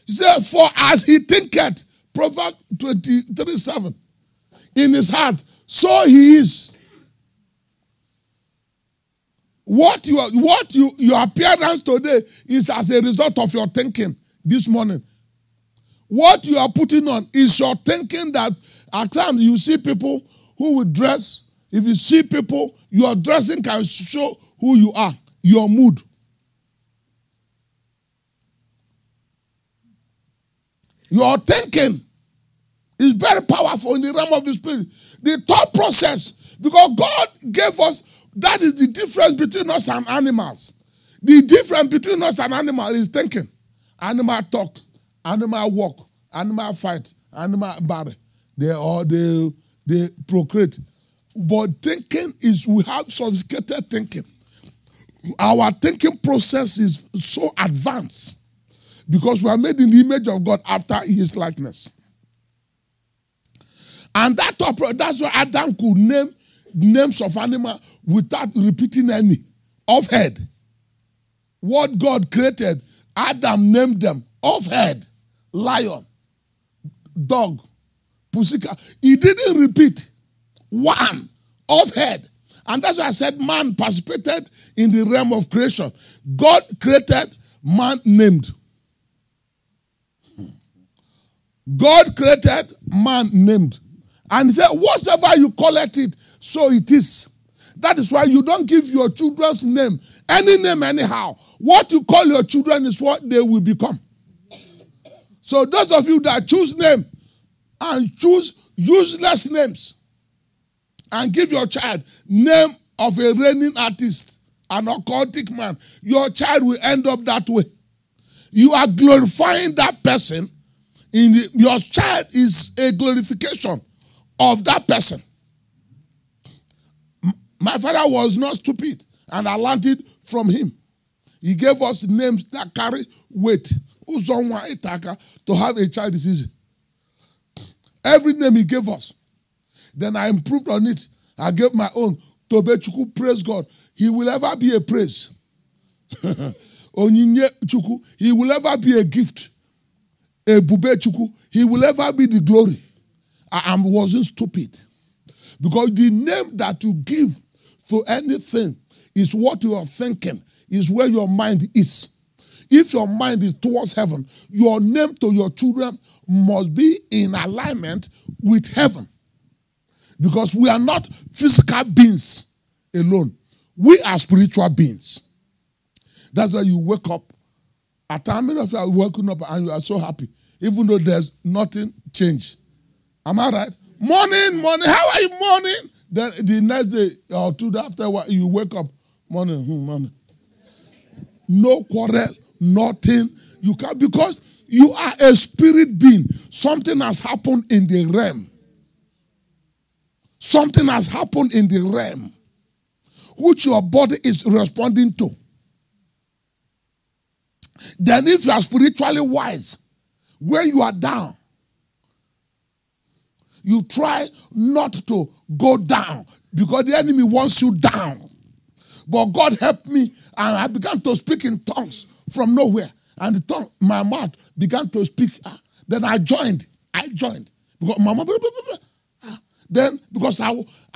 He said, for as he thinketh, Proverbs 23:7, in his heart, so he is. What your appearance today is as a result of your thinking this morning. What you are putting on is your thinking that at times you see people who will dress. If you see people, your dressing can show who you are, your mood. Your thinking is very powerful in the realm of the spirit. The thought process, because God gave us, that is the difference between us and animals. The difference between us and animals is thinking. Animal talk, animal walk, animal fight, animal bury. They procreate. But thinking is, we have sophisticated thinking. Our thinking process is so advanced because we are made in the image of God after his likeness. And that's why Adam could name names of animals without repeating any. Of head. What God created, Adam named them. Of head. Lion. Dog. Pussycat. He didn't repeat. One. Of head. And that's why I said man participated in the realm of creation. God created, man named. God created, man named. And he said, whatever you call it, so it is. That is why you don't give your children's name, any name anyhow. What you call your children is what they will become. So those of you that choose name and choose useless names and give your child name of a reigning artist, an occultic man, your child will end up that way. You are glorifying that person. Your child is a glorification of that person. My father was not stupid, and I learned it from him. He gave us names that carry weight. To have a child is easy. Every name he gave us. Then I improved on it. I gave my own. Tobechuku, praise God. He will ever be a praise. Onyinye Chuku, he will ever be a gift. Ebube Chuku, he will ever be the glory. I wasn't stupid. Because the name that you give to anything is what you are thinking, is where your mind is. If your mind is towards heaven, your name to your children must be in alignment with heaven. Because we are not physical beings alone. We are spiritual beings. That's why you wake up. At times, many of you are waking up and you are so happy, even though there's nothing changed. Am I right? Morning, how are you, morning? Then the next day or two days after, you wake up, morning. No quarrel, nothing. You can't, because you are a spirit being. Something has happened in the realm. Something has happened in the realm, which your body is responding to. Then if you are spiritually wise, when you are down, you try not to go down because the enemy wants you down. But God helped me, and I began to speak in tongues from nowhere. And the tongue, my mouth began to speak. Then I joined. Because mama, then because I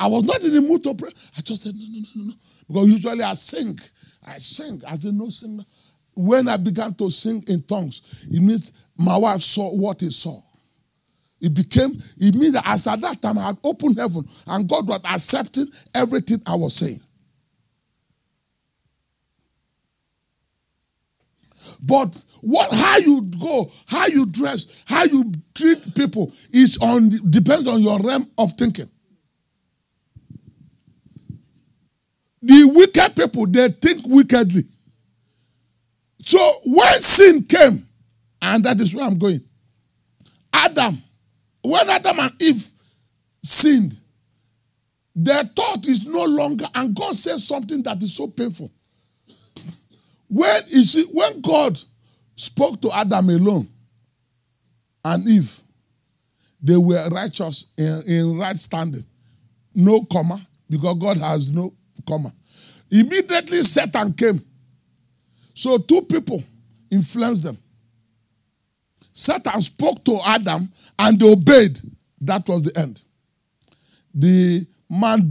was not in the mood to pray, I just said no. Because usually I sing. I said no sing. When I began to sing in tongues, it means my wife saw what he saw. It means that as at that time I had opened heaven and God was accepting everything I was saying. But how you go, how you dress, how you treat people depends on your realm of thinking. The wicked people, they think wickedly. So when sin came, and that is where I'm going, when Adam and Eve sinned, their thought is no longer, and God says something that is so painful. When God spoke to Adam alone and Eve, they were righteous in right standing. No comma, because God has no comma. Immediately Satan came. So two people influenced them. Satan spoke to Adam and they obeyed. That was the end. The man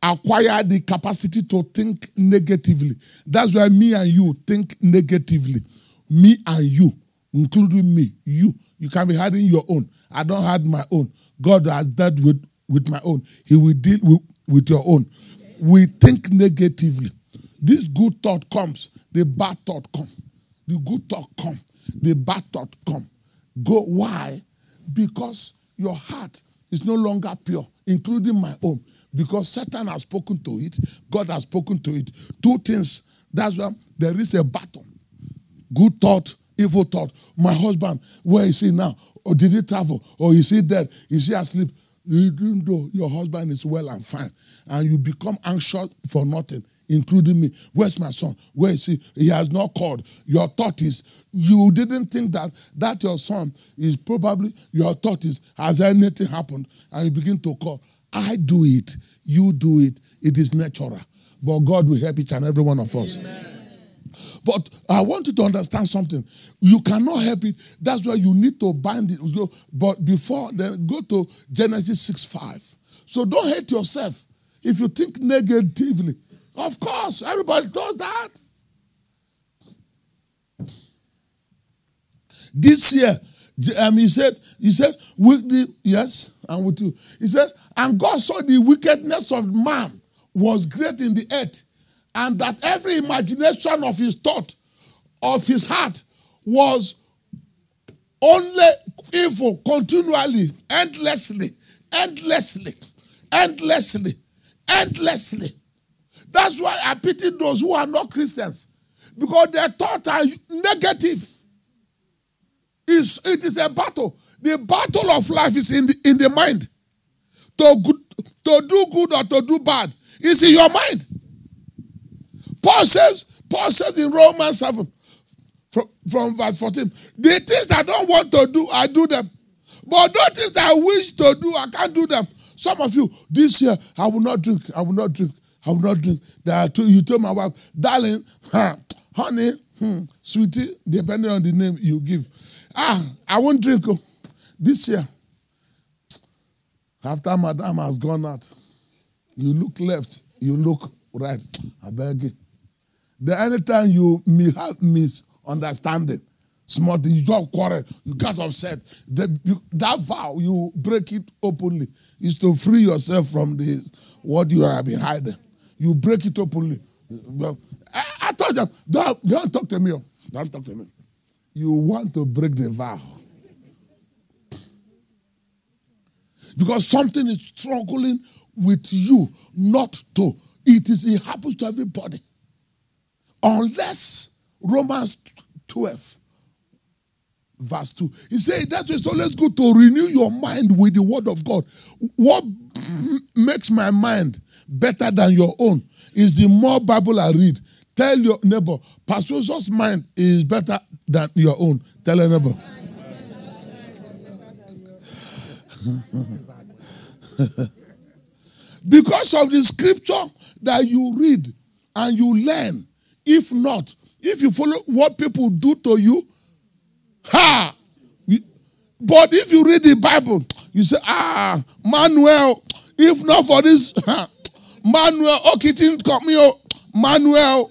acquired the capacity to think negatively. That's why me and you think negatively. Me and you, including me, you can be hiding your own. I don't hide my own. God has dealt with my own. He will deal with your own. We think negatively. This good thought comes, the bad thought comes. The good thought comes, the bad thought comes. Go. Why? Because your heart is no longer pure, including my own. Because Satan has spoken to it, God has spoken to it. Two things. That's why there is a battle. Good thought, evil thought. My husband, where is he now? Or did he travel? Or is he dead? Is he asleep? Even though your husband is well and fine, and you become anxious for nothing, including me. Where's my son? Where is he? He has not called. Your thought is, you didn't think that your son is probably, your thought is, has anything happened? And you begin to call. I do it. You do it. It is natural. But God will help each and every one of us. Amen. But I want you to understand something. You cannot help it. That's why you need to bind it. But before, then go to Genesis 6:5. So don't hate yourself if you think negatively. Of course, everybody does that. This year, he said, with the, yes, and with you. He said, and God saw the wickedness of man was great in the earth, and that every imagination of his thought, of his heart, was only evil continually, endlessly. That's why I pity those who are not Christians, because their thoughts are negative. It is a battle. The battle of life is in the mind. To do good or to do bad is in your mind. Paul says in Romans 7, from verse 14, the things I don't want to do, I do them. But those things I wish to do, I can't do them. Some of you, this year, I will not drink. You told my wife, darling, honey, sweetie, depending on the name you give. I won't drink this year. After madam has gone out, you look left, you look right. I beg you. The anytime you may have misunderstanding, small thing, you just quarrel, you get upset. That vow, you break it openly. Is to free yourself from what you have been hiding. You break it openly. Well, I told you, don't talk to me. Don't talk to me. You want to break the vow. Because something is struggling with you not to. It happens to everybody. Unless Romans 12, verse 2. He said that's why it's always good to renew your mind with the word of God. What makes my mind better than your own is the more Bible I read. Tell your neighbor, Pastor Joseph's mind is better than your own. Tell your neighbor. Because of the scripture that you read and you learn. If not, if you follow what people do to you, but if you read the Bible, you say, Manuel, if not for this, Manuel, Manuel.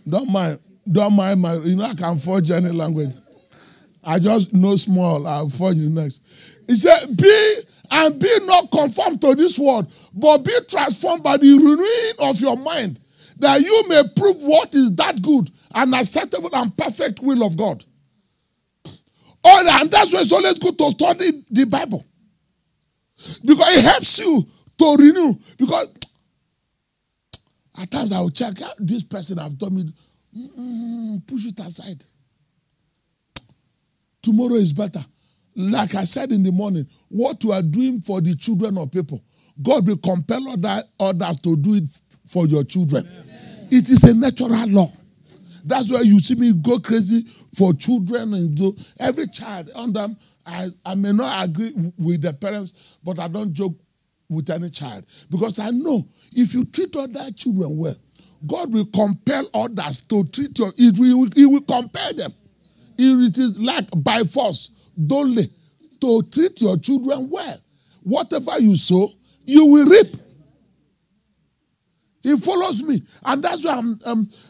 Don't mind my, I can forge any language. I just know small, I'll forge the next. He said, be not conformed to this world, but be transformed by the renewing of your mind, that you may prove what is that good and acceptable and perfect will of God. And that's why it's always good to study the Bible. Because it helps you to renew. Because at times I will check, this person has done me, push it aside. Tomorrow is better. Like I said in the morning, what you are doing for the children of people, God will compel others to do it for your children. Amen. It is a natural law. That's why you see me go crazy for children and do every child. I may not agree with the parents, but I don't joke with any child. Because I know if you treat other children well, God will compel others to treat He will compel them. It is like by force, don't lay, to treat your children well. Whatever you sow, you will reap. He follows me. And that's why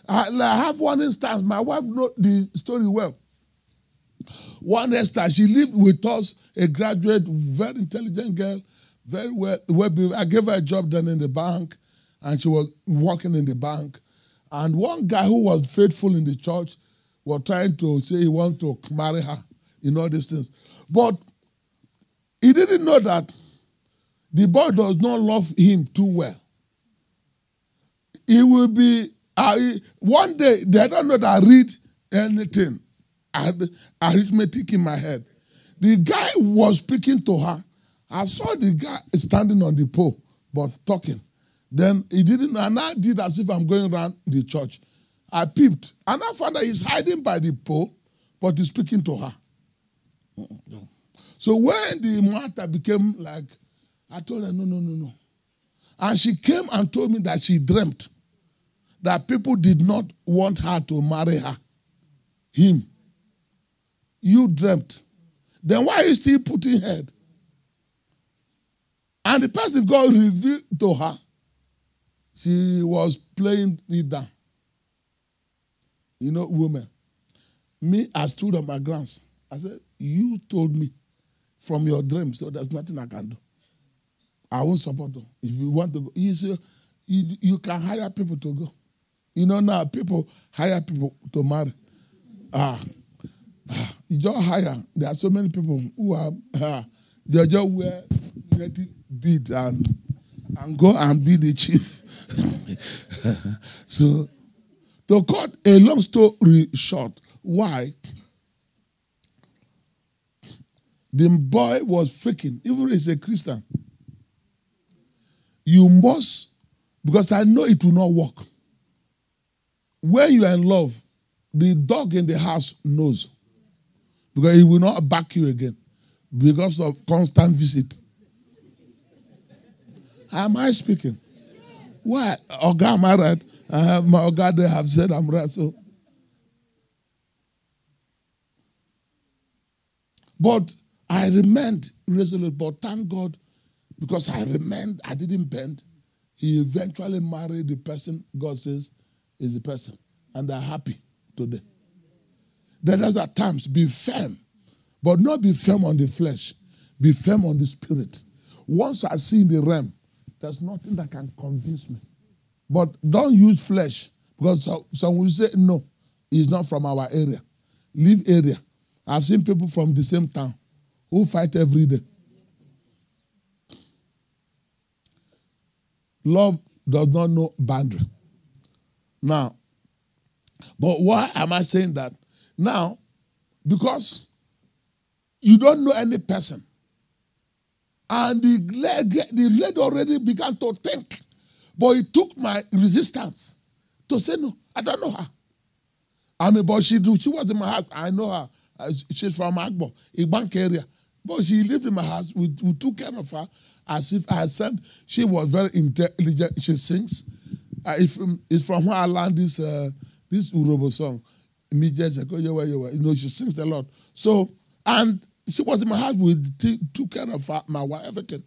I have one instance. My wife knows the story well. One instance, she lived with us, a graduate, very intelligent girl, very well. I gave her a job done in the bank, and she was working in the bank. And one guy who was faithful in the church was trying to say he wanted to marry her, all these things. But he didn't know that the boy does not love him too well. He will be, one day, they don't know that I read anything. I had arithmetic in my head. The guy was speaking to her. I saw the guy standing on the pole, but talking. Then he didn't know, and I did as if I'm going around the church. I peeped, and I found that he's hiding by the pole, but he's speaking to her. So when the matter became like, I told her, no. And she came and told me that she dreamt that people did not want her to marry her. Him. You dreamt. Then why are you still putting head? And the person God revealed to her, she was playing it down. Women. Me, I stood on my grounds. I said, you told me from your dream, so there's nothing I can do. I won't support you. If you want to go, you say, you can hire people to go. Now people hire people to marry. You just hire. There are so many people who are, they just wear native bead and go and be the chief. So, to cut a long story short, why? The boy was freaking, even if he's a Christian. You must, because I know it will not work. When you are in love, the dog in the house knows. Because he will not back you again. Because of constant visit. Am I speaking? Why? Oga, am I right? My Oga, they have said I'm right. So. But I remained resolute. But thank God, because I remained, I didn't bend. He eventually married the person God says is the person. And they're happy today. There are times, be firm. But not be firm on the flesh. Be firm on the spirit. Once I see in the realm, there's nothing that can convince me. But don't use flesh. Because some will say, no, it's not from our area. Leave area. I've seen people from the same town who fight every day. Love does not know boundary. Now, but why am I saying that? Now, because you don't know any person. And the lady already began to think. But it took my resistance to say, no, I don't know her. But she was in my house. I know her. She's from Agbo, a bank area. But she lived in my house. We took care of her as if I said she was very intelligent. She sings. It's from where I learned this Urobo song. She sings a lot. So, and she was in my house. We took care of her, my wife, everything.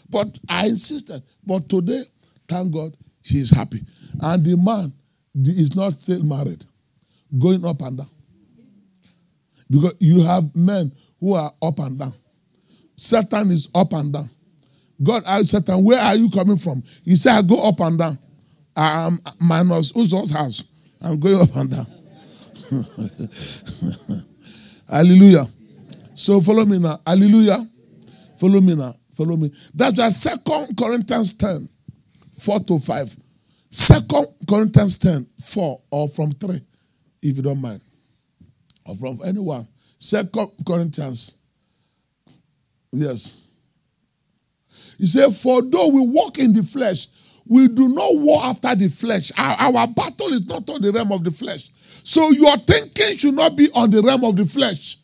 But I insisted. But today, thank God, she is happy. And the man is not still married, going up and down. Because you have men who are up and down. Satan is up and down. God asked Satan, where are you coming from? He said, I go up and down. I am minus Uzo's house. I'm going up and down. Hallelujah. So follow me now. Hallelujah. Follow me now. Follow me. That's why 2 Corinthians 10, 4-5. 2 Corinthians 10, 4, or from 3, if you don't mind. Or from anyone. 2 Corinthians. Yes. He said, for though we walk in the flesh, we do not war after the flesh. Our battle is not on the realm of the flesh. So your thinking should not be on the realm of the flesh.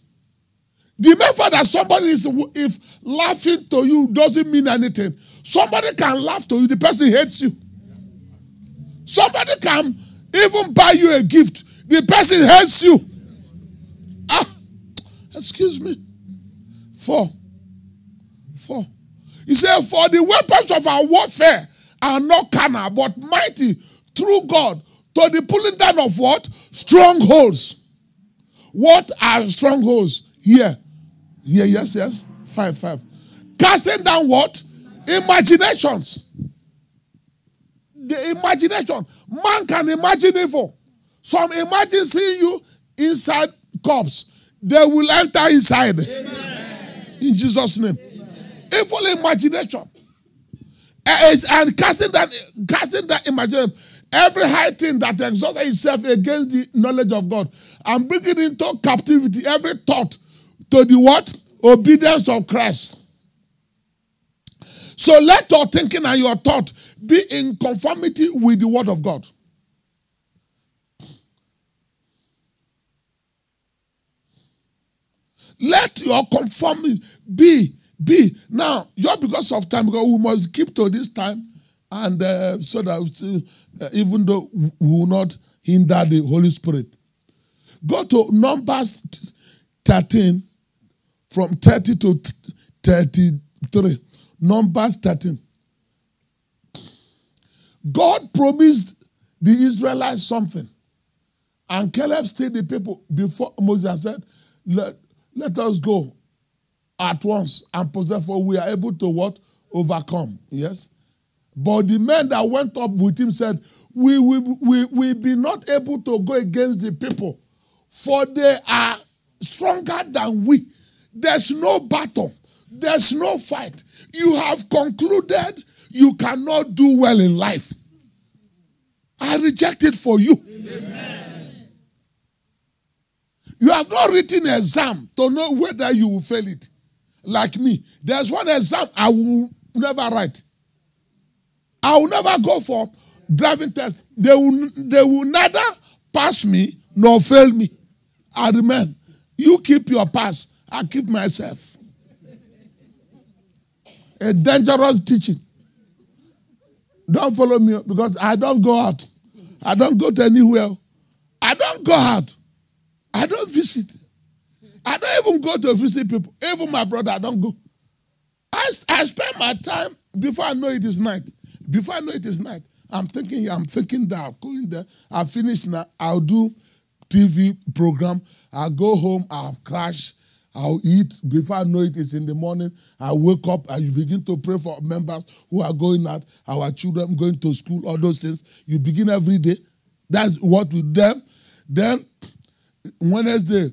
The mere fact that somebody is if laughing to you doesn't mean anything. Somebody can laugh to you, the person hates you. Somebody can even buy you a gift, the person hates you. Ah, Excuse me. 4. He said, for the weapons of our warfare are not carnal, but mighty through God to the pulling down of what? Strongholds. What are strongholds? Here. Yes. 5. Casting down what? Imaginations. The imagination. Man can imagine evil. Some imagine seeing you inside cups. They will enter inside. Amen. In Jesus' name. Amen. Evil imagination. And casting that imagination. Every high thing that exalts itself against the knowledge of God. And bringing into captivity every thought to the what? Obedience of Christ. So let your thinking and your thought be in conformity with the word of God. Let your conformity be. Now, just because of time, because we must keep to this time, and so that even though we will not hinder the Holy Spirit. Go to Numbers 13, from 30 to 33. Numbers 13. God promised the Israelites something. And Caleb stayed the people before Moses said, let us go at once and possess, for we are able to what? Overcome. Yes? But the men that went up with him said, we will be not able to go against the people, for they are stronger than we. There's no battle. There's no fight. You have concluded you cannot do well in life. I reject it for you. Amen. You have not written an exam to know whether you will fail it. Like me. There's one exam I will never write. I will never go for driving test. They will neither pass me nor fail me. I remain. You keep your pass. I keep myself. A dangerous teaching. Don't follow me because I don't go out. I don't go to anywhere. I don't go out. I don't visit. I don't even go to visit people. Even my brother, I don't go. I spend my time before I know it is night. Before I know it is night, I'm thinking that I'm going there. I finish now. I'll do TV program. I'll go home. I'll crash. I'll eat. Before I know it, it's in the morning. I wake up and you begin to pray for members who are going out, our children going to school, all those things. You begin every day. That's what with them. Then Wednesday,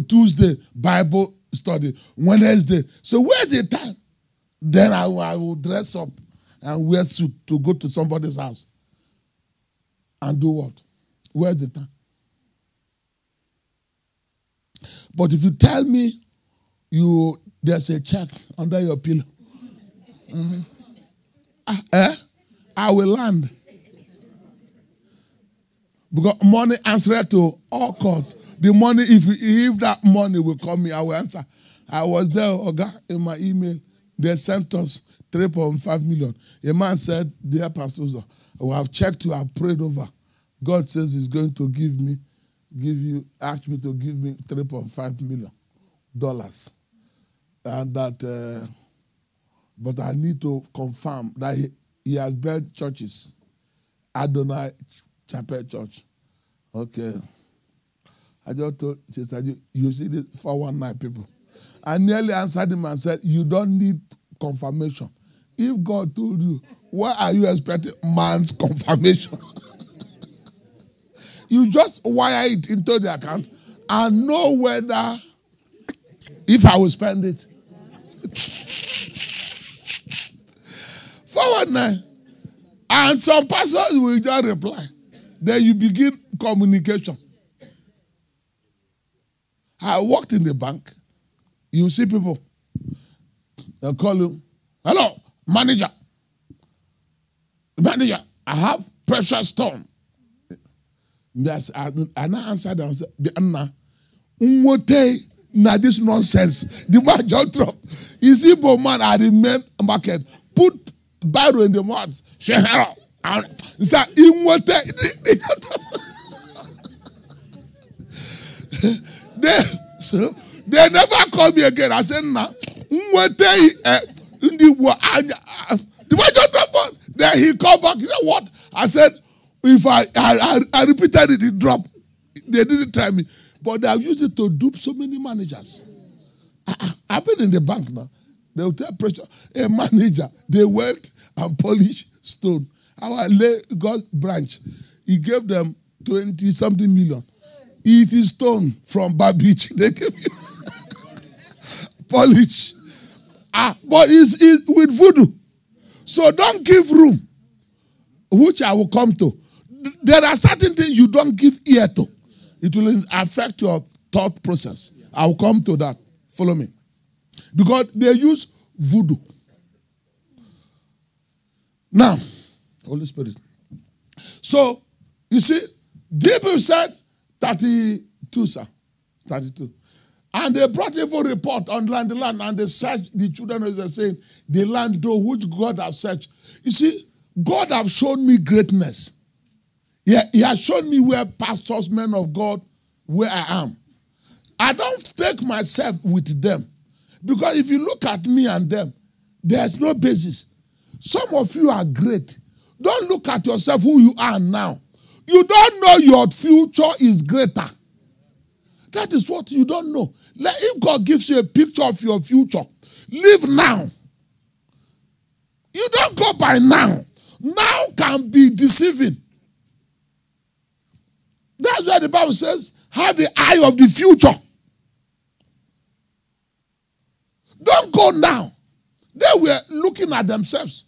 Tuesday, Bible study. Wednesday. So where's the time? Then I will dress up and wear suit to go to somebody's house. And do what? Where's the time? But if you tell me there's a check under your pillow, I will land. Because money answers to all calls. The money, if that money will come me, I will answer. I was there, in my email. They sent us 3.5 million. A man said, dear Pastor, I have checked you, I've prayed over. God says he's going to ask me to give me $3.5 million. And that, but I need to confirm that he has built churches. Adonai Chapel Church. Okay. I just told Sister, you see the 419 people. I nearly answered him and said, you don't need confirmation. If God told you, why are you expecting man's confirmation? You just wire it into the account and know whether, if I will spend it. 419. And some pastors will just reply. Then you begin communication. I worked in the bank. You see people. They'll call you. Hello, manager. Manager, I have precious stone. Yes, I now answered them and said, Anna, this nonsense. The man just dropped. You see, both man at the main market, put Bible in the mouth. Shehero. And he said, They never called me again. I said, nah. Then he called back. He said, what? I said, if I repeated it, it dropped. They didn't try me. But they have used it to dupe so many managers. I've been in the bank now. They will tell pressure. A manager, they went and polished stone. Our God branch, he gave them 20-something million. It is stone from Bar Beach. They gave you polish. But it's with voodoo. So don't give room, which I will come to. There are certain things you don't give ear to. It will affect your thought process. I will come to that. Follow me. Because they use voodoo. Now, Holy Spirit. So, you see, people said 32, sir. 32. And they brought evil report on the land, and they searched the children of Israel, saying, the land though which God has searched. You see, God has shown me greatness. Yeah, he has shown me where pastors, men of God, where I am. I don't take myself with them. Because if you look at me and them, there's no basis. Some of you are great. Don't look at yourself who you are now. You don't know your future is greater. That is what you don't know. If God gives you a picture of your future, live now. You don't go by now. Now can be deceiving. That's why the Bible says, have the eye of the future. Don't go now. They were looking at themselves.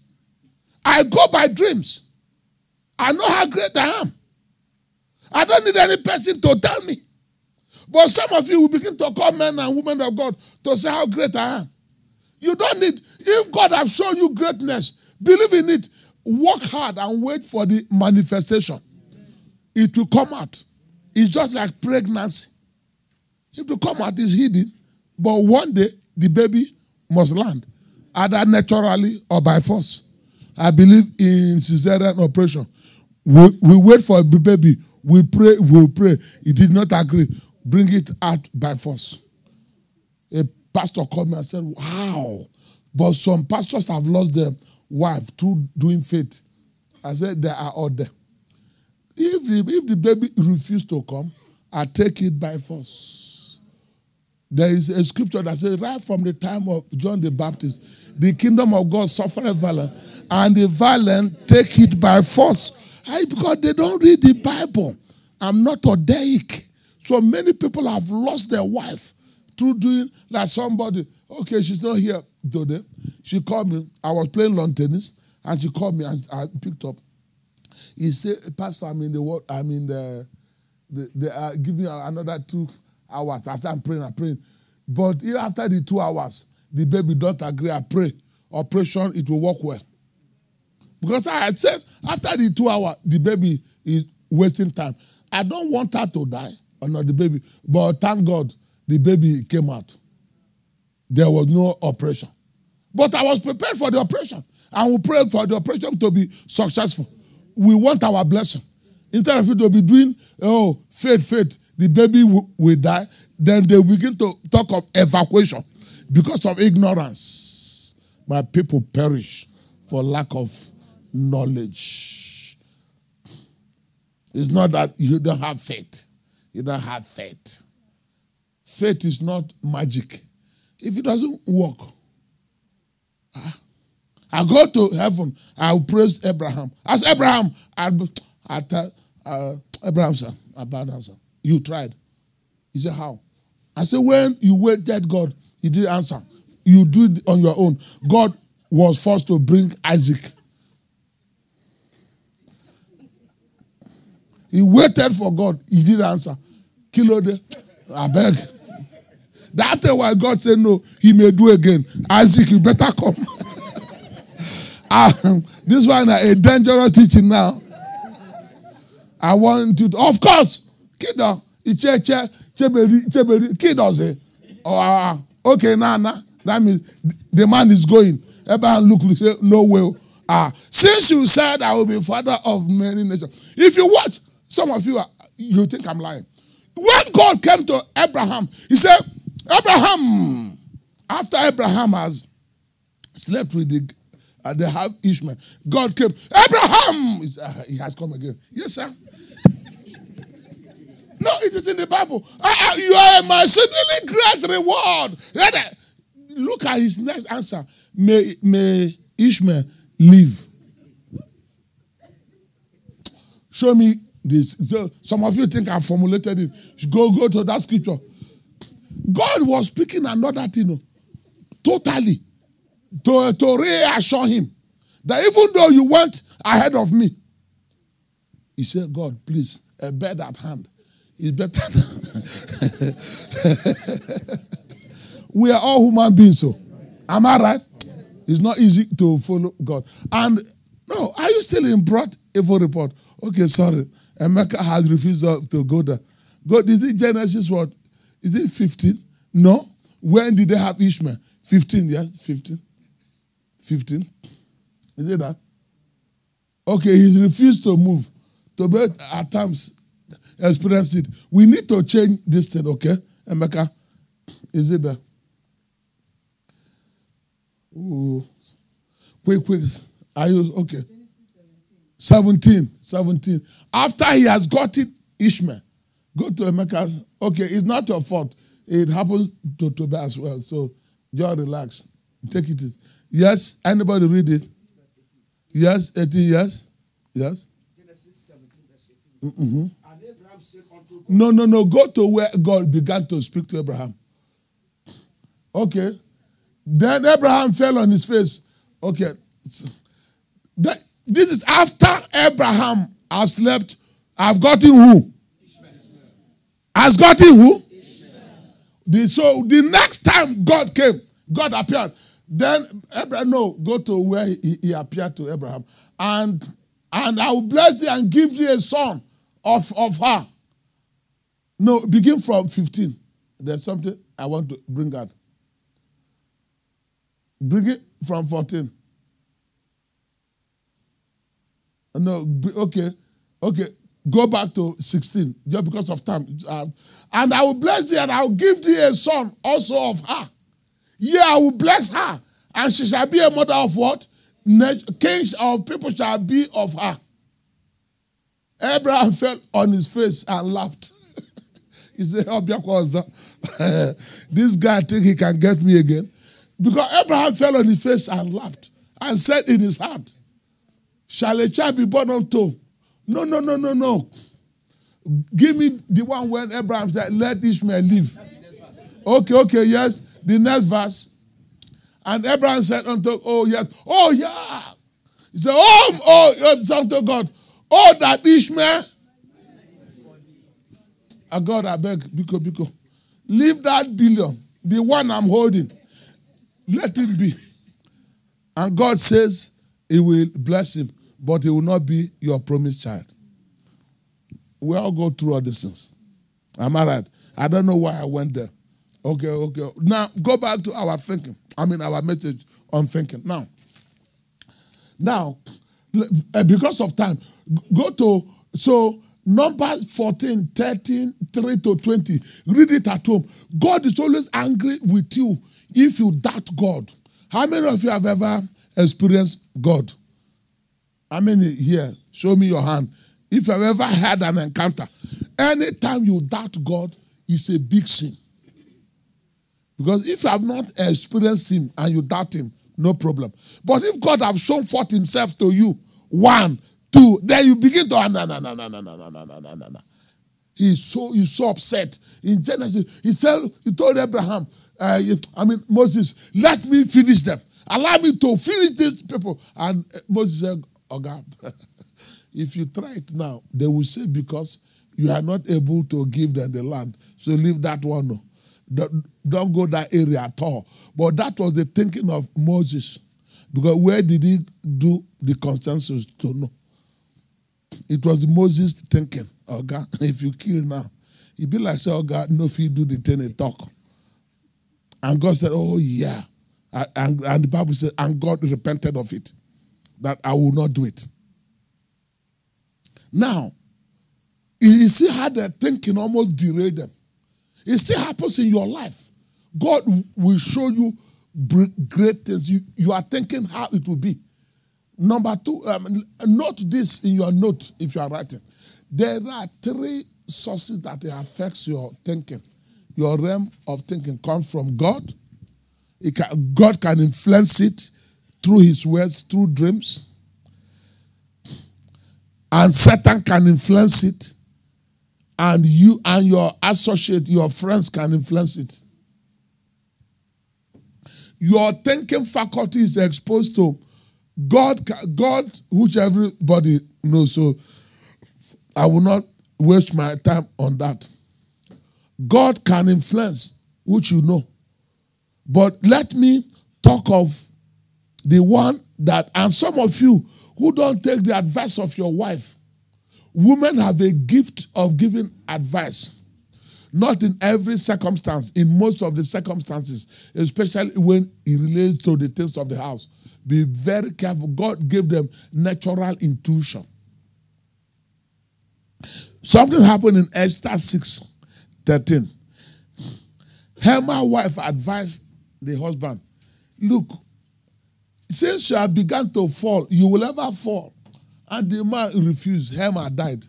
I go by dreams. I know how great I am. I don't need any person to tell me. But some of you will begin to call men and women of God to say how great I am. You don't need, if God has shown you greatness, believe in it. Work hard and wait for the manifestation. It will come out. It's just like pregnancy. It will come out, it's hidden. But one day, the baby must land. Either naturally or by force. I believe in cesarean operation. We wait for the baby. We pray, we'll pray. He did not agree. Bring it out by force. A pastor called me and said, wow. But some pastors have lost their wife through doing faith. I said, they are all there. If the baby refused to come, I take it by force. There is a scripture that says, right from the time of John the Baptist, the kingdom of God suffereth violence, and the violent take it by force. Because they don't read the Bible. I'm not Odaic. So many people have lost their wife through doing like somebody. Okay, she's not here today. She called me. I was playing lawn tennis, and she called me, and I picked up. He said, Pastor, I'm in the they are giving another 2 hours. I said, I'm praying. But after the 2 hours, the baby don't agree. I pray. Operation, it will work well. Because I had said, after the 2 hours, the baby is wasting time. I don't want her to die, or not the baby. But thank God, the baby came out. There was no operation. But I was prepared for the operation. And we prayed for the operation to be successful. We want our blessing. Instead of it to be doing, faith, the baby will die. Then they begin to talk of evacuation. Because of ignorance, my people perish for lack of knowledge. It's not that you don't have faith. You don't have faith. Faith is not magic. If it doesn't work, I go to heaven, I'll praise Abraham. As Abraham, I tell Abraham, sir, you tried. He said, how? I said, when you waited God, he didn't answer. You do it on your own. God was forced to bring Isaac. He waited for God. He didn't answer. Kilode, I beg. After a while, God said, no, he may do again. Isaac, you better come. This one is a dangerous teaching now. I want to, of course, kiddo, kiddo say, okay, now, that means the man is going. Abraham look, say, no way. Since you said I will be father of many nations. If you watch, some of you, you think I'm lying. When God came to Abraham, he said, Abraham, after Abraham has slept with they have Ishmael, God came. Abraham, he has come again. Yes, sir. No, it is in the Bible. You are my exceedingly great reward. Look at his next answer. May Ishmael live. Show me this. So, some of you think I formulated it. Go to that scripture. God was speaking another thing, totally, to reassure him that even though you went ahead of me, he said, God, please, a bird at hand is better. We are all human beings, so am I right? It's not easy to follow God. And no, are you still in broad evil report? Okay, sorry. Emeka has refused to go there. God, is it Genesis what? Is it 15? No. When did they have Ishmael? 15, yes, 15. 15. Is it that? Okay, he's refused to move. To be at times experience it. We need to change this thing, okay? Emeka, is it that? Ooh. Quick. Are you okay? 17. After he has gotten Ishmael, go to Emeka. Okay, it's not your fault. It happened to Toby as well. So just relax. Take it easy. Yes, anybody read it? Yes, 18, yes. Genesis 17, verse 18. Mm-hmm. And Abraham said unto God. No. Go to where God began to speak to Abraham. Okay. Then Abraham fell on his face. Okay. This is after Abraham has slept. I've gotten who? Ishmael. Has gotten who? So the next time God came, God appeared. Then Abraham, go to where he appeared to Abraham. And I will bless thee and give thee a son of her. No, begin from 15. There's something I want to bring out. Bring it from 14. No, okay. Go back to 16, just because of time. And I will bless thee, and I will give thee a son also of her. Yeah, I will bless her, and she shall be a mother of what? Kings of people shall be of her. Abraham fell on his face and laughed. He said, this guy think he can get me again. Because Abraham fell on his face and laughed and said in his heart, shall a child be born unto? No. Give me the one when Abraham said, let Ishmael live. Okay, yes. The next verse. And Abraham said unto, oh, yes. Oh, yeah. He said, unto God. Oh, that Ishmael. God, I beg, Biko. Leave that billion, the one I'm holding. Let him be. And God says he will bless him, but he will not be your promised child. We all go through all these things. Am I right? I don't know why I went there. Okay. Now, go back to our thinking. Our message on thinking. Now, because of time, go to, Numbers 14, 13, 3 to 20. Read it at home. God is always angry with you if you doubt God. How many of you have ever experienced God? How many here? Show me your hand. If you have ever had an encounter. Anytime you doubt God, it's a big sin. Because if you have not experienced him and you doubt him, no problem. But if God have shown forth himself to you, 1, 2, then you begin to, no. He's so upset. In Genesis, he told Abraham, Moses, let me finish them. Allow me to finish these people. And Moses said, God, if you try it now, they will say because you are not able to give them the land. So leave that one. No. Don't go that area at all. But that was the thinking of Moses. Because where did he do the consensus to know? It was Moses thinking, God, if you kill now, he'd be like, God, no, if you do the thing and talk. And God said, oh, yeah. And the Bible says, and God repented of it, that I will not do it. Now, you see how their thinking almost derailed them. It still happens in your life. God will show you great things. You are thinking how it will be. Number two, note this in your note if you are writing. There are three sources that affects your thinking. Your realm of thinking comes from God. God can influence it through his words, through dreams. And Satan can influence it. And you and your associate, your friends can influence it. Your thinking faculty is exposed to God, which everybody knows. So I will not waste my time on that. God can influence, which you know. But let me talk of the one that, and some of you who don't take the advice of your wife. Women have a gift of giving advice. Not in every circumstance, in most of the circumstances, especially when it relates to the things of the house. Be very careful. God gave them natural intuition. Something happened in Esther 6:13. Haman's wife advised the husband, look, since you have begun to fall, you will ever fall. And the man refused. Haman died.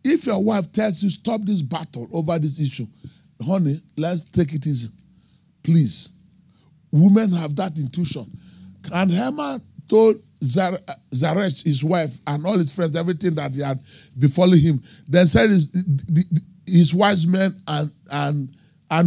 If your wife tells you, stop this battle over this issue, honey, let's take it easy. Please. Women have that intuition. And Haman told Zeresh, his wife, and all his friends, everything that he had befallen him. Then said his wise men and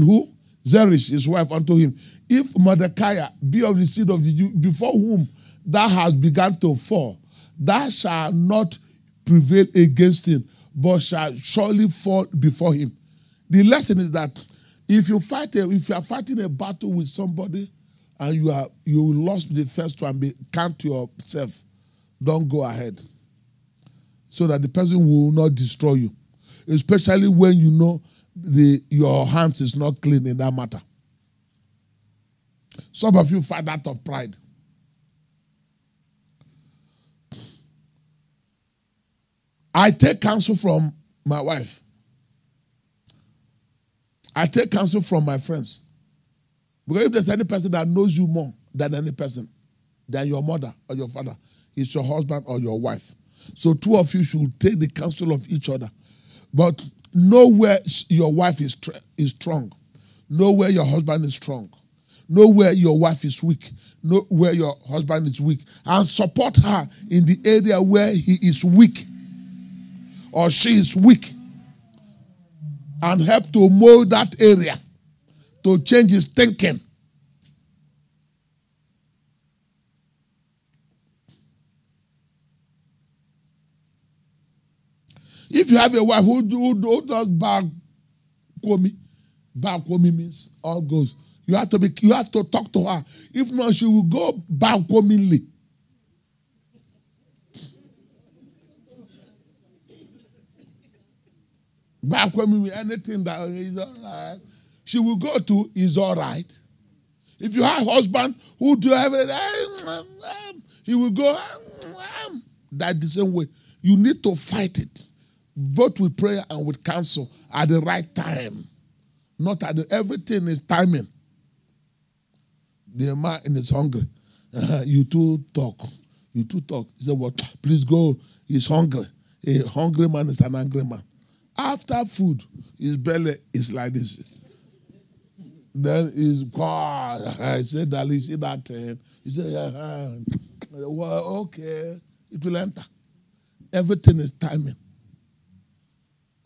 who? Zeresh, his wife, unto him, if Mordecai be of the seed of the Jew, before whom thou hast begun to fall, thou shalt not prevail against him, but shall surely fall before him. The lesson is that if you are fighting a battle with somebody and you lost the first one, count yourself, don't go ahead, so that the person will not destroy you, especially when you know your hands is not clean in that matter. Some of you fight out of pride. I take counsel from my wife. I take counsel from my friends. Because if there's any person that knows you more than any person, than your mother or your father, it's your husband or your wife. So two of you should take the counsel of each other. But know where your wife is strong. Know where your husband is strong. Know where your wife is weak. Know where your husband is weak. And support her in the area where he is weak or she is weak. And help to mold that area to change his thinking. If you have a wife who does bad komi means all goes. You have to talk to her. If not, she will go bad commonly. Bad komi, anything that is all right, she will go to is all right. If you have a husband who do everything, he will go that the same way. You need to fight it, both with prayer and with counsel at the right time. Not at everything is timing. The man is hungry. You two talk. He said, "What? Please go. He's hungry. A hungry man is an angry man." After food, his belly is like this. Then he's God. I said, "Darling, see that thing?" He said, "Yeah." Well, okay, it will enter. Everything is timing.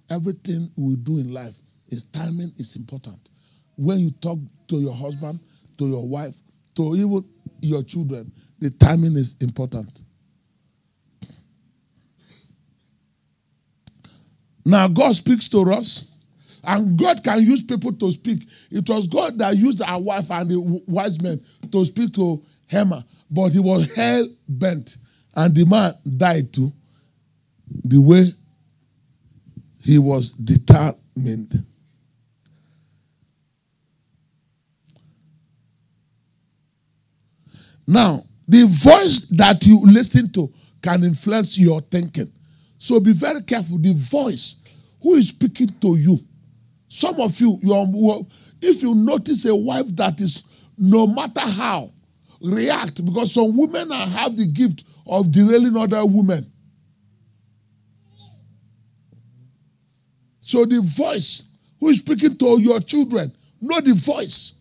Everything we do in life is timing is important. When you talk to your husband, to your wife, to even your children, the timing is important. Now, God speaks to us, and God can use people to speak. It was God that used our wife and the wise men to speak to Haman, but he was hell-bent, and the man died too, the way he was determined. Now, the voice that you listen to can influence your thinking. So be very careful. The voice who is speaking to you. Some of you, if you notice a wife that is, no matter how, react, because some women have the gift of derailing other women. So the voice who is speaking to your children, know the voice.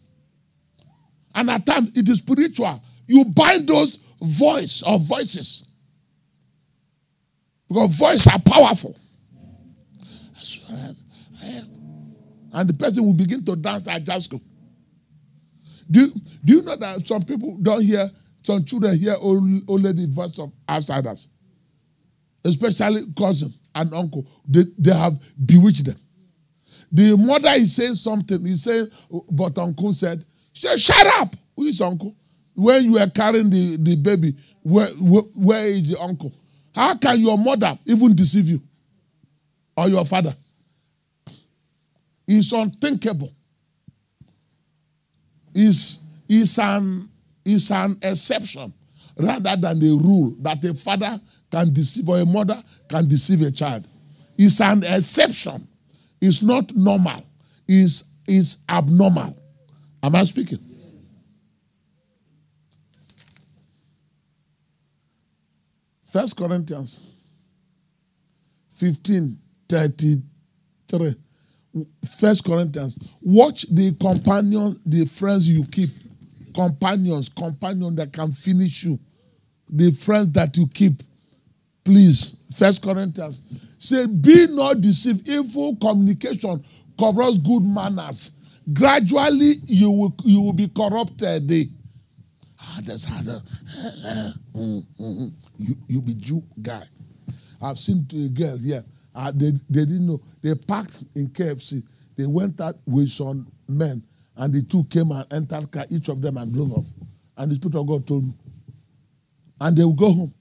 And at times it is spiritual. You bind those voices. Because voices are powerful. And the person will begin to dance at Jasco. Do you know that some people don't hear, some children hear only the voice of outsiders? Especially cousin and uncle. They have bewitched them. The mother is saying something. He's saying, but uncle said, shut up. Who is uncle? When you were carrying the baby, where is the uncle? How can your mother even deceive you? Or your father? It's unthinkable. It's an exception rather than a rule that a father can deceive or a mother can deceive a child. It's an exception. It's not normal. It's abnormal. Am I speaking? First Corinthians 15:33. First Corinthians. Watch the companion, the friends you keep. Companions that can finish you. The friends that you keep. Please. First Corinthians. Say, be not deceived. Evil communication corrupts good manners. Gradually, you will be corrupted. You be Jew guy. I've seen a girl here. They didn't know. They parked in KFC. They went out with some men, and the two came and entered car, each of them, and drove off. And the Spirit of God told me. And they will go home.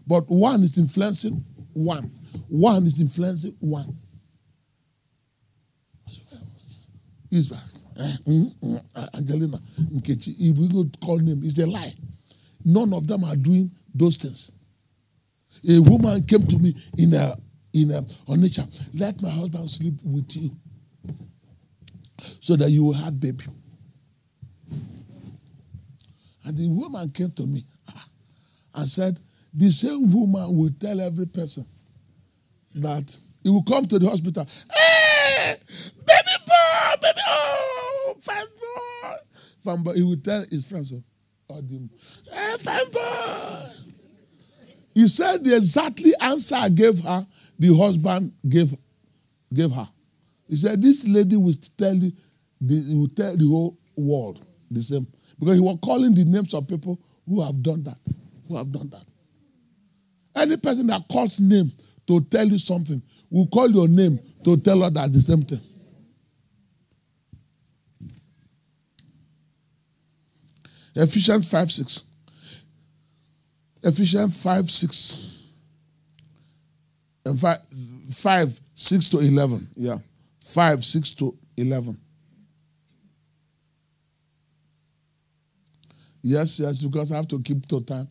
But one is influencing one. One is influencing one. Israel. Angelina, Nkechi, if we go call name, it's a lie. None of them are doing those things. A woman came to me in nature. Let my husband sleep with you so that you will have baby. And the woman came to me and said, the same woman will tell every person that he will come to the hospital. Hey, baby boy, baby, oh, fine boy. Fine boy. He will tell his friends, hey, fine boy. He said the exactly answer I gave her, the husband gave her. He said, this lady will tell you, will tell the whole world the same. Because he was calling the names of people who have done that. Who have done that. Any person that calls name to tell you something will call your name to tell her that the same thing. Ephesians 5:6. Ephesians 5:6. And 5:6 to 11. Yeah. 5:6 to 11. Yes, because I have to keep to time.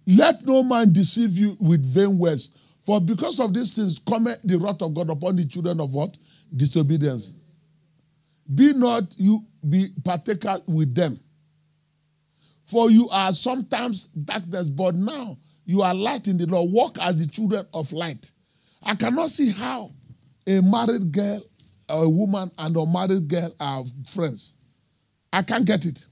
Let no man deceive you with vain words. For because of these things cometh the wrath of God upon the children of what? Disobedience. Be not you be partaker with them. For you are sometimes darkness, but now you are light in the Lord. Walk as the children of light. I cannot see how a married girl, or a woman and a married girl are friends. I can't get it.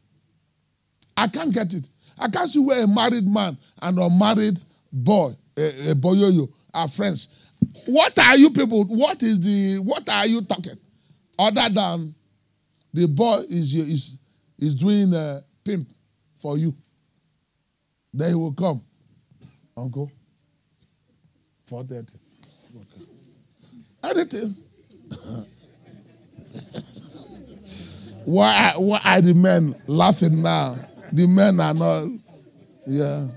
I can't get it. I can't see where a married man and a married boy, a boyoyo, are friends. What are you people? What are you talking? Other than the boy is doing a pimp for you. Then he will come. Uncle, 4:30. Okay. Anything. Why are the men laughing now? The men are not, yeah.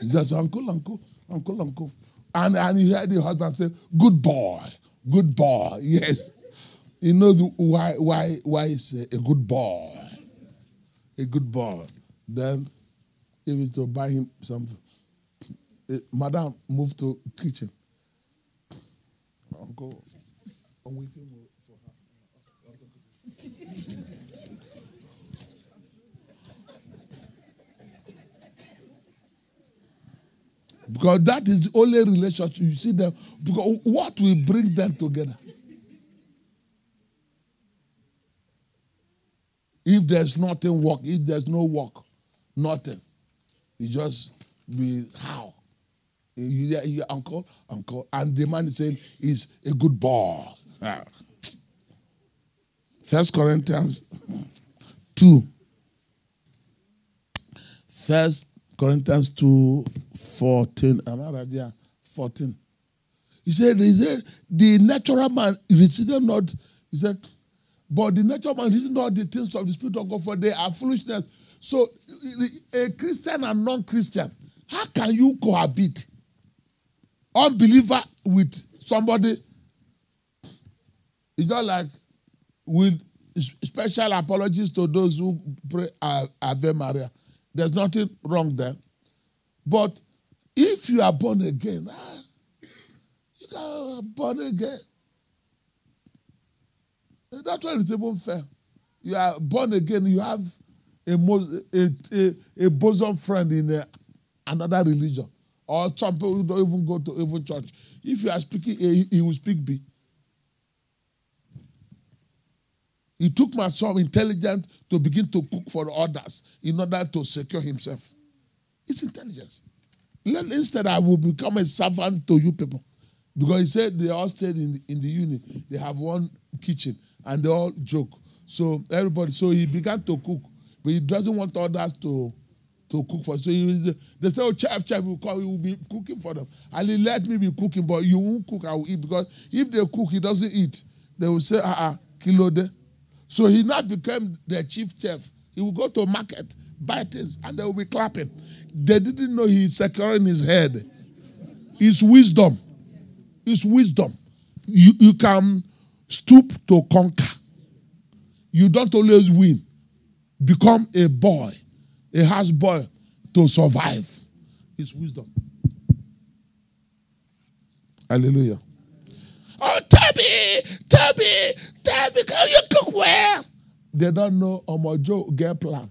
Just uncle. And you hear the husband say, good boy. Yes. You know why it's a good boy. A good boy. Then, if it's to buy him something, madam moved to kitchen. Uncle. I'm with him for her. Because that is the only relationship you see them. Because what will bring them together? If there's nothing work, if there's no work, nothing. You just be how? You uncle, and the man is saying he's a good boy. 1 Corinthians 2. 1 Corinthians 2:14. Am I right? Yeah, 14. He said, the natural man received not. He said, but the natural man received not the things of the Spirit of God, for they are foolishness. So, a Christian and non-Christian, how can you cohabit? Unbeliever with somebody, it's not like with special apologies to those who pray Ave Maria. There's nothing wrong there. But if you are born again, you are born again. That's why it's even fair. You are born again, you have a bosom friend in another religion. Or some people who don't even go to even church. If you are speaking A, he will speak B. He took my son intelligent to begin to cook for others in order to secure himself. It's intelligence. Instead, I will become a servant to you people. Because he said they all stayed in the unit. They have one kitchen and they all joke. So everybody, so he began to cook. But he doesn't want others to cook for. So they say, oh, chef will come, he will be cooking for them. And he let me be cooking, but you won't cook, I will eat. Because if they cook, he doesn't eat. They will say, kilo de. So he now became the chief chef. He will go to market, buy things, and they will be clapping. They didn't know he's securing his head. It's wisdom. It's wisdom. You can stoop to conquer. You don't always win. Become a boy, a house boy to survive. It's wisdom. Hallelujah. Oh, Toby, can you cook well? They don't know Omojo get plan.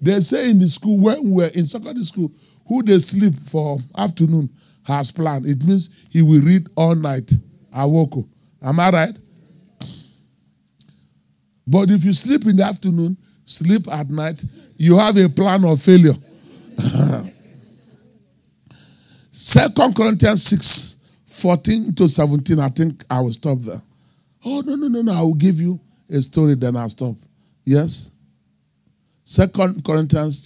They say in the school, when we're in secondary school, who they sleep for afternoon has planned. It means he will read all night. Awoko. Am I right? But if you sleep in the afternoon, sleep at night, you have a plan of failure. 2 Corinthians 6:14-17. I think I will stop there. Oh, no. I will give you a story, then I'll stop. Yes? 2 Corinthians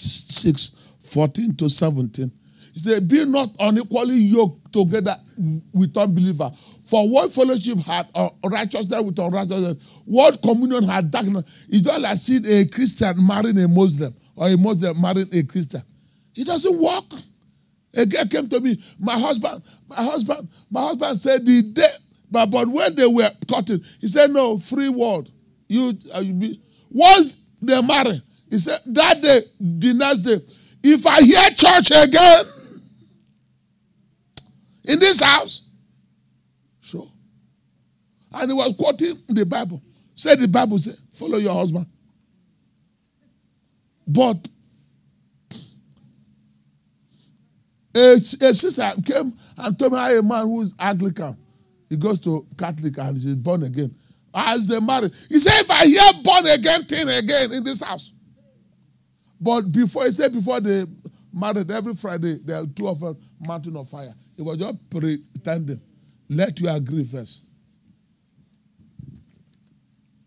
6:14-17. He said, be not unequally yoked together with unbeliever. For what fellowship had righteousness with unrighteousness? What communion had darkness? It's not like seeing a Christian marrying a Muslim or a Muslim marrying a Christian. It doesn't work. A girl came to me, my husband said the day, but when they were cutting, he said, no, free world. Once they marry, he said, that day, the next day, if I hear church again in this house, sure. And he was quoting the Bible. Said the Bible said, follow your husband. But a sister came and told me how a man who is Anglican, he goes to Catholic and he's born again. As they marry, he said, if I hear born again thing again in this house. But before they married, every Friday, there are two of them, mountain of fire. It was just pretending. Let you agree first.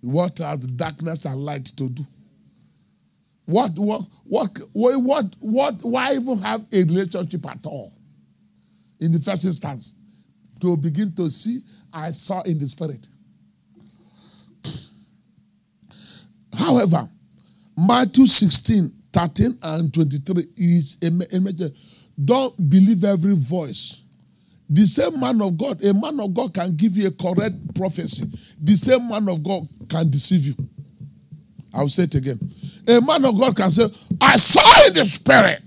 What has darkness and light to do? Why even have a relationship at all? In the first instance, to begin to see, I saw in the spirit. However, Matthew 16:13 and 23 is a message. Don't believe every voice. The same man of God, a man of God can give you a correct prophecy. The same man of God can deceive you. I'll say it again. A man of God can say, I saw in the spirit.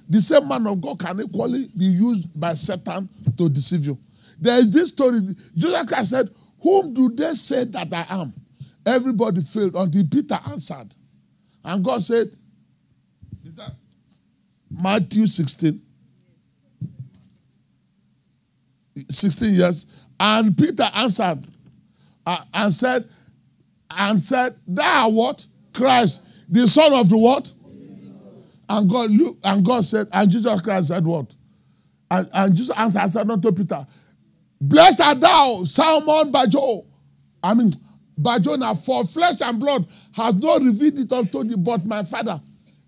The same man of God can equally be used by Satan to deceive you. There is this story. Jesus Christ said, whom do they say that I am? Everybody failed until Peter answered. And God said, is that Matthew 16? 16 years. And Peter answered and said, thou art what? Christ, the Son of the what? And God said, and Jesus Christ said what? And Jesus answered and said unto Peter, blessed art thou, Simon Bar-Jonah, for flesh and blood has not revealed it unto thee, but my Father.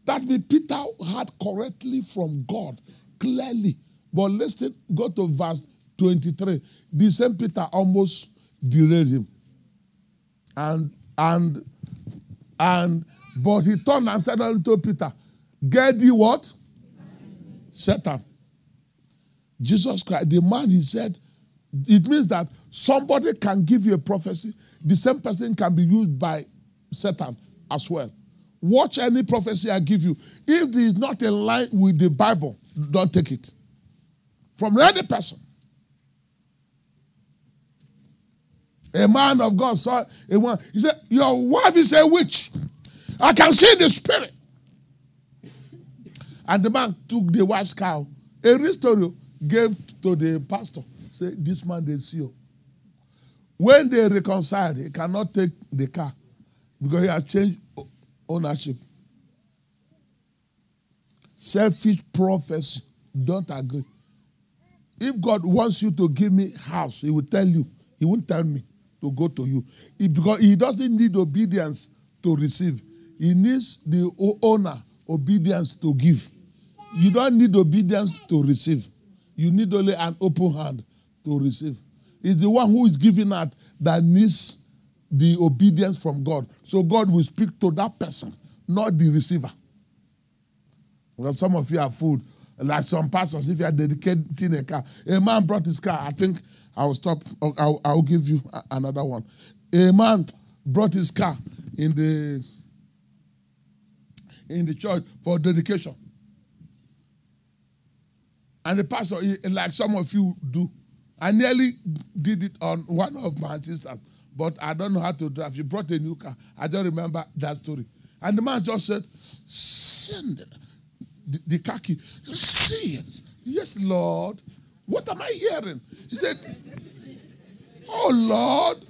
That means Peter heard correctly from God, clearly. But listen, go to verse 23. The same Peter almost derailed him. But he turned and said unto Peter, get thee what? Satan. Jesus Christ, the man, he said, it means that somebody can give you a prophecy. The same person can be used by Satan as well. Watch any prophecy I give you. If it is not in line with the Bible, don't take it. From any person. A man of God saw a woman. He said, your wife is a witch. I can see the spirit. And the man took the wife's cow. A rich story gave to the pastor. Said, this man they see you. When they reconciled, he cannot take the car because he has changed ownership. Selfish prophecy. Don't agree. If God wants you to give me house, he will tell you. He won't tell me to go to you. Because he doesn't need obedience to receive. He needs the owner obedience to give. You don't need obedience to receive. You need only an open hand to receive. It's the one who is giving out that needs the obedience from God. So God will speak to that person, not the receiver. Because some of you are fooled. Like some pastors, if you are dedicating a car. A man brought his car. I think I will stop. I will give you another one. A man brought his car in the church for dedication. And the pastor, like some of you do, I nearly did it on one of my sisters, but I don't know how to drive. She brought a new car. I don't remember that story. And the man just said, send the car key. See it. Yes, Lord. What am I hearing? He said, oh, Lord.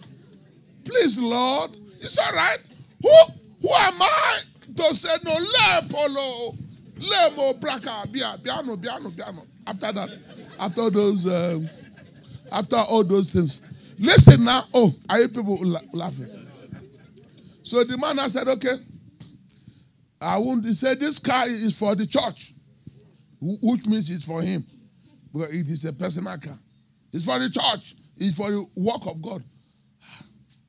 Please, Lord. It's all right. Who am I to say no? Le polo. Le mo braka. Biano. After that, after all those things. Listen now. Oh, are you people laughing? So the man said, okay. He said, this car is for the church. Which means it's for him. Because it is a personal car. It's for the church. It's for the work of God.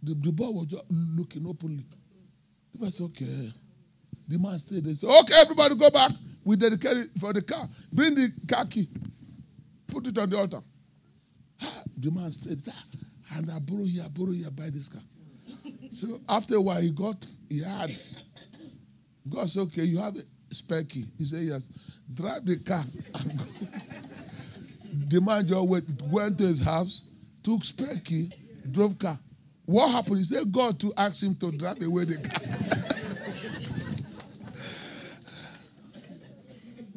The boy was just looking openly. The man said, okay. The man stayed there. Said, okay, everybody go back. We dedicate it for the car. Bring the car key. Put it on the altar. The man stayed there. And I borrow here, buy this car. So after a while, he had. God said, okay, you have a spare key. He said, yes. Drive the car and go. The man just went to his house, took spare key, drove car. What happened? He said, God to ask him to drive away the car.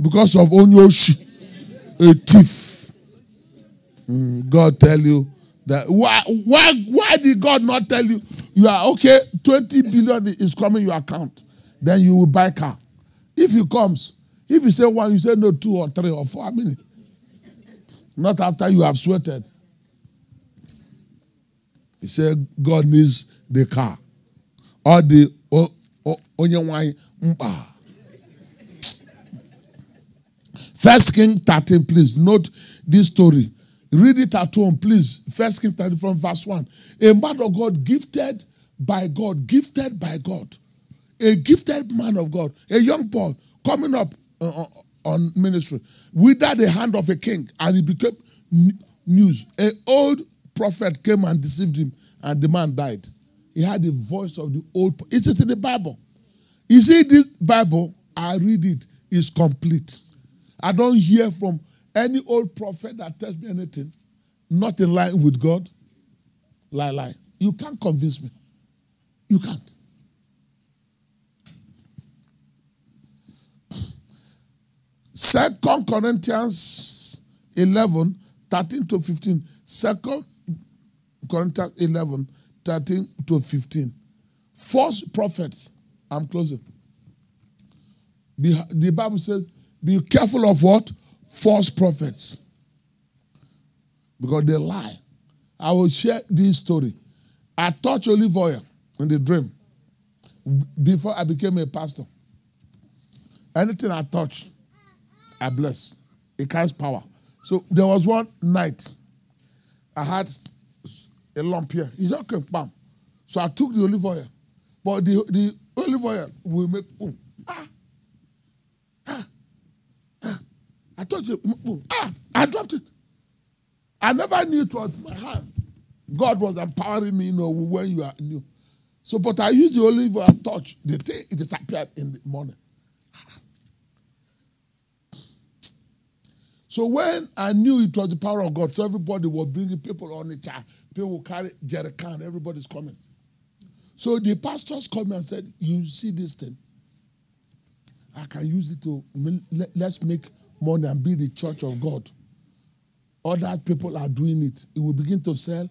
Because of Onyoshi, a thief. God tell you that. Why did God not tell you? You are okay, 20 billion is coming your account. Then you will buy car. If he comes, if you say one, you say no, 2 or 3 or 4. I mean, not after you have sweated. He said God needs the car. Or the onye mpa. 1 Kings 13, please. Note this story. Read it at home, please. 1 Kings 13 from verse 1. A man of God gifted by God. A gifted man of God, a young boy coming up on ministry, withered the hand of a king, and he became news. An old prophet came and deceived him, and the man died. He had the voice of the old. It is in the Bible. You see, this Bible, I read it, is complete. I don't hear from any old prophet that tells me anything. not in line with God, lie. You can't convince me. You can't. Second Corinthians 11, 13 to 15. 2 Corinthians 11, 13 to 15. False prophets. I'm closing. The Bible says, be careful of what? False prophets. Because they lie. I will share this story. I touched olive oil in the dream before I became a pastor. Anything I touch, I bless. It carries power. So there was one night I had a lump here. It's okay, bam. So I took the olive oil. But the olive oil will make, I touched it, I dropped it. I never knew it was my hand. God was empowering me, when you are new. So, but I used the olive oil touch. The thing, it disappeared in the morning. So when I knew it was the power of God, so everybody was bringing people on the chair. People will carry jerrycan. Everybody's coming. So the pastors called me and said, you see this thing? I can use it to, let's make money and be the church of God. Other people are doing it. It will begin to sell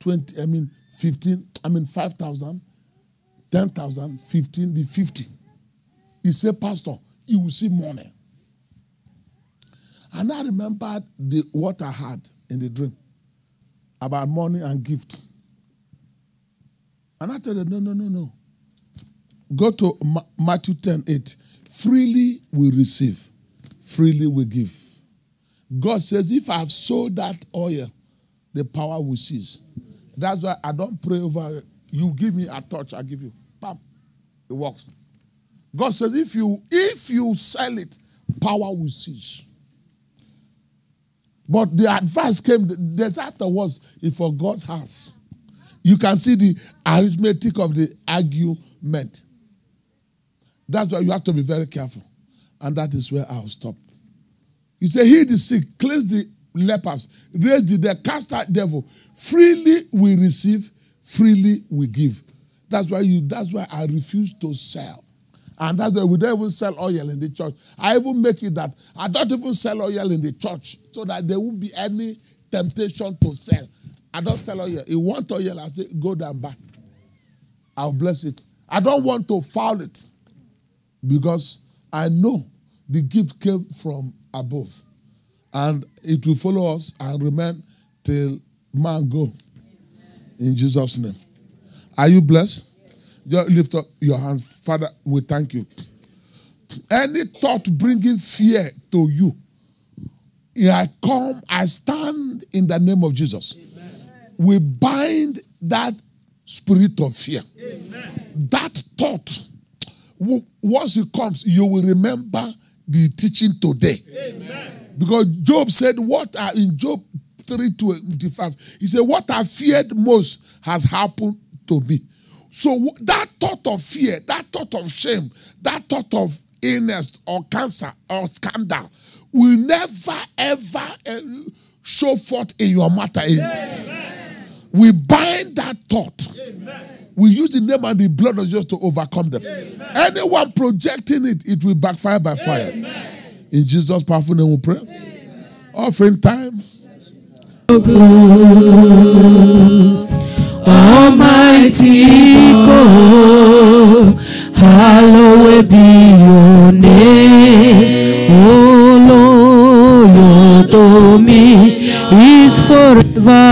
5,000, 10,000, 15, the 50. He said, Pastor, you will see money. And I remembered what I had in the dream about money and gift. And I told him, no. Go to Matthew 10:8. Freely we receive, freely we give. God says, if I have sold that oil, the power will cease. That's why I don't pray over, you give me a touch, I give you. Bam. It works. God says, if you sell it, power will cease. But the advice came, there's afterwards, it's for God's house. You can see the arithmetic of the argument. That's why you have to be very careful. And that is where I'll stop. He said, heal the sick, cleanse the lepers, raise the dead, cast out devil. Freely we receive, freely we give. That's why I refuse to sell. And that's why we don't even sell oil in the church. I even make it that I don't even sell oil in the church so that there won't be any temptation to sell. I don't sell oil. If you want oil, I say, go down back. I'll bless it. I don't want to foul it because I know the gift came from above. And it will follow us and remain till man go. In Jesus' name. Are you blessed? Just lift up your hands. Father, we thank you. Any thought bringing fear to you, I stand in the name of Jesus. Amen. We bind that spirit of fear. Amen. That thought, once it comes, you will remember the teaching today. Amen. Because Job said, in Job 3:25, he said, what I feared most has happened to me. So that thought of fear, that thought of shame, that thought of illness or cancer or scandal will never, ever show forth in your matter. Amen. We bind that thought. Amen. We use the name and the blood of Jesus to overcome them. Amen. Anyone projecting it, it will backfire by fire. Amen. In Jesus' powerful name we pray. Amen. Offering time. Almighty God, hallowed be your name. Oh Lord, your domain is forever.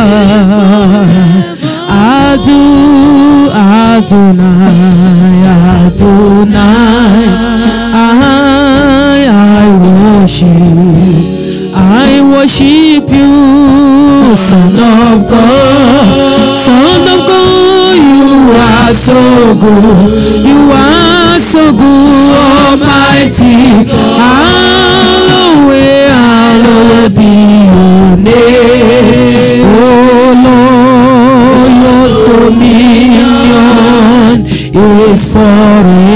I worship you, Son of God. Son of God, you are so good. You are so good, Almighty God. Hallowed be your name. Oh Lord, your dominion is forever.